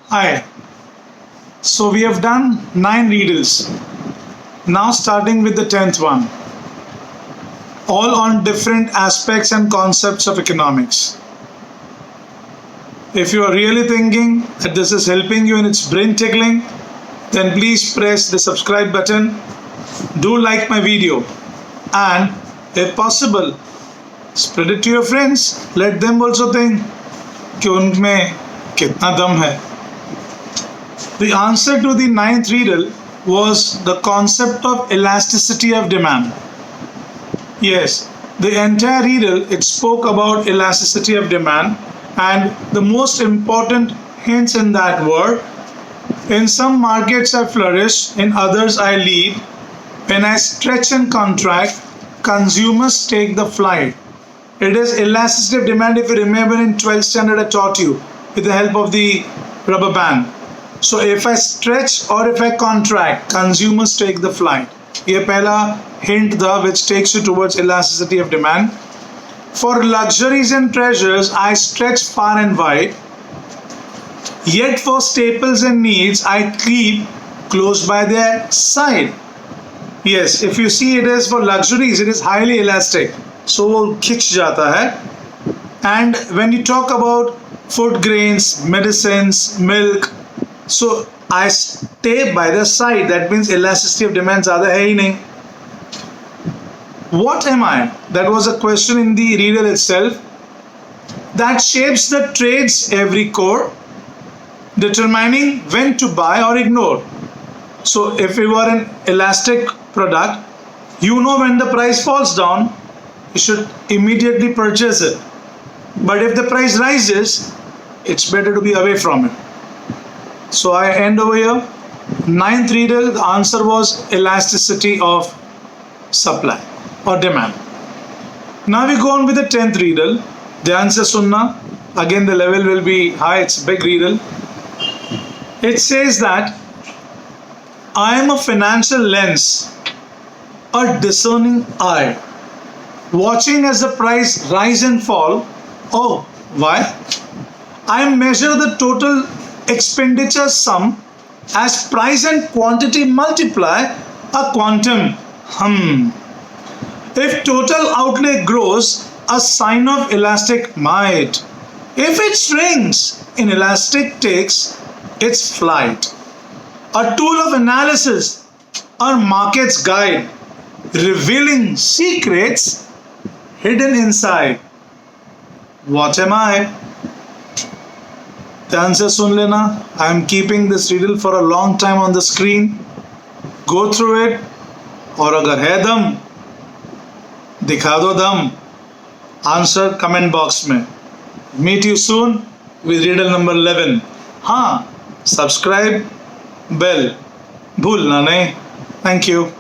Hi. So we have done 9 riddles. Now starting with the 10th one. All on different aspects and concepts of economics. If you are really thinking that this is helping you and it's brain tickling, then please press the subscribe button. Do like my video and if possible, spread it to your friends. Let them also think कि उनमें कितना दम है. The answer to the 9th riddle was the concept of elasticity of demand. Yes, the entire riddle, it spoke about elasticity of demand, and the most important hints in that were: in some markets I flourish, in others I lead. When I stretch and contract, consumers take the flight. It is elasticity of demand. If you remember, in 12th standard I taught you with the help of the rubber band. So if I stretch or if I contract, consumers take the flight. ये पहला hint था which takes you towards elasticity of demand. For luxuries and treasures, I stretch far and wide. Yet for staples and needs, I keep close by their side. Yes, if you see, it is for luxuries, it is highly elastic. So वो खिंच जाता है. And when you talk about food grains, medicines, milk, so I stay by the side. That means elasticity of demand ज़्यादा है ही नहीं. What am I? That was a question in the riddle itself. That shapes the trade's every core, determining when to buy or ignore. So if you are an elastic product, you know when the price falls down, you should immediately purchase it. But if the price rises, it's better to be away from it. So I end over here. 9th riddle, the answer was elasticity of supply or demand. Now we go on with the 10th riddle. ध्यान से सुनना. Again the level will be high. It's a big riddle. It says that I am a financial lens, a discerning eye, watching as the price rise and fall. Oh, why? I measure the total expenditure sum as price and quantity multiply a quantum. If total outlay grows, a sign of elastic might. If it shrinks, inelastic takes its flight. A tool of analysis, our market's guide, revealing secrets hidden inside. What am I? ध्यान से सुन लेना. I am keeping this riddle for a long time on the screen. Go through it. और अगर है दम, दिखा दो दम. Answer comment box में. Meet you soon with riddle number 11. हाँ, subscribe, bell भूलना नहीं. Thank you.